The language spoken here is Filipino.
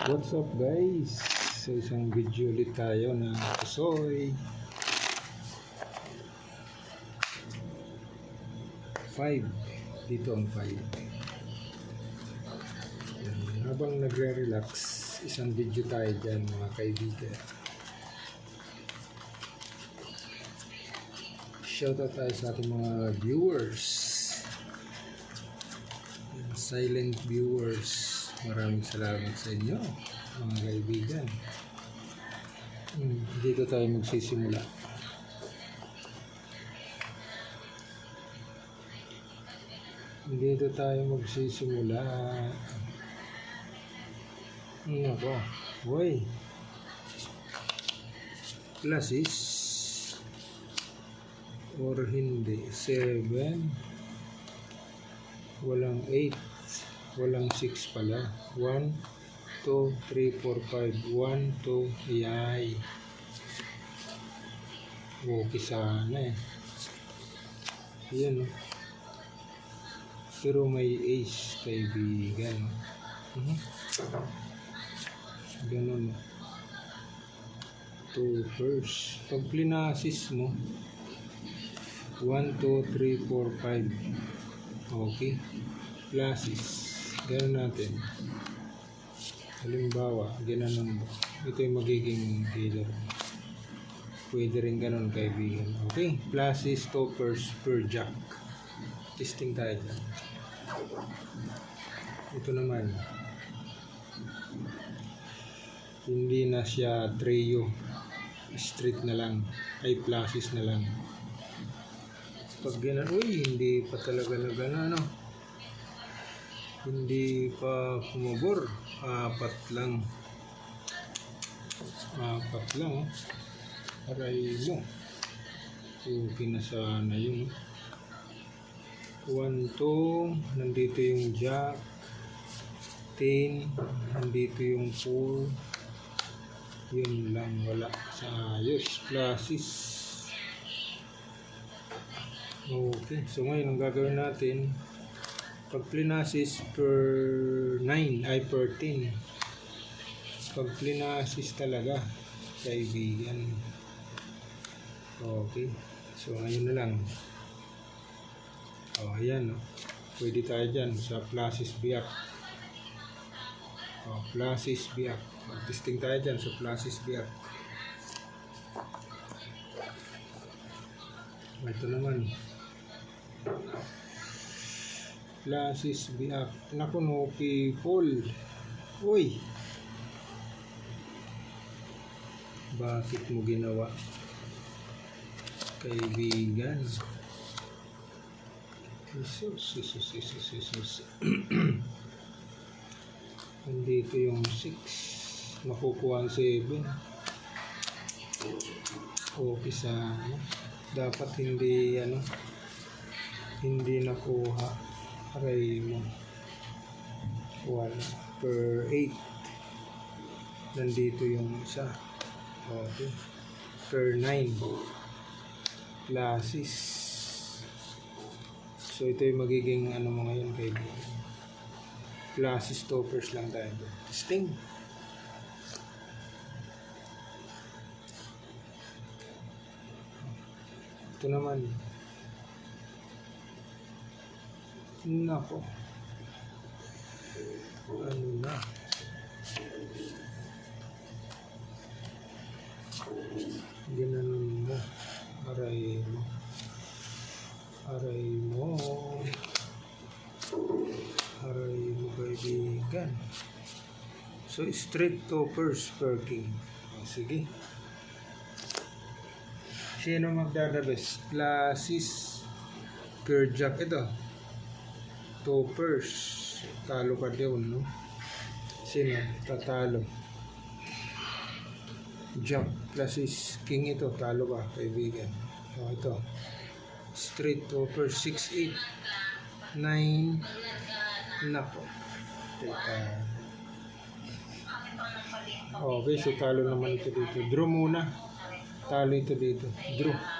What's up guys? So isang video ulit tayo ng Pusoy 5. Dito ang 5. Habang nagre-relax, isang video tayo dyan mga kaibigan. Shoutout tayo sa ating mga viewers, silent viewers. Maraming salamat sa inyo mga kaibigan. Dito tayo magsisimula. Ako, boy. Classes or hindi? 7. Walang 8. Walang 6 pala. 1, 2, 3, 4, 5. 1, 2, ayay. Okay sana eh. Yan. Pero may ace, kaibigan. Ganun. 2 first. Pag plinasis mo, 1, 2, 3, 4, 5. Okay. Plasis. Ganun natin. Halimbawa, ginanon mo. Ito yung magiging dealer. Pwede rin ganun, kaibigan. Okay? Plasis, toppers, per jack. Testing tayo dyan. Ito naman. Hindi na siya trio. Street na lang. Ay, plasis na lang. Pag gano'n, uy, hindi pa talaga na gano'n, no? Hindi pa kumabor. 4 lang. 4 lang, oh. Aray mo. Okay na sana yun. 1, 2. Nandito yung jack. 10. Nandito yung 4. Yun lang. Wala sa ayos. Plasis. Okay. So ngayon, ang gagawin natin, pag plinasis per 9 ay per 10. Pag plinasis talaga, kaibigan. Okay. So ngayon na lang. Ayan. Pwede tayo dyan sa plasis biak. Plasis biak. Testing tayo dyan sa plasis biak. Ito naman. Plasis biak. Naku, no people. Uy. Bakit mo ginawa, kaibigan? Jesus. Nandito yung 6. Makukuha ang 7. Okay sana. Dapat hindi hindi nakuha. Aray mo. Wala. Per 8. Nandito yung isa. Okay. Per 9. Plasis. So ito yung magiging mo ngayon, kaibigan. Plasis toppers lang tayo. Testing. Ito naman. Nako. Ano na? Ginanon mo. Aray mo. Aray mo, kaibigan. So, straight toppers per king. Sige. Sino magdadabes? Plasis per jack. Ito. Toppers. Talo ka doon, no? Sino? Tatalo. Jack. Plasis king ito. Talo ka, kaibigan. Ito. Straight toppers. 6, 8, 9. Nako. Okay, so talo naman ito dito. Draw muna. Talo ito dito. Draw.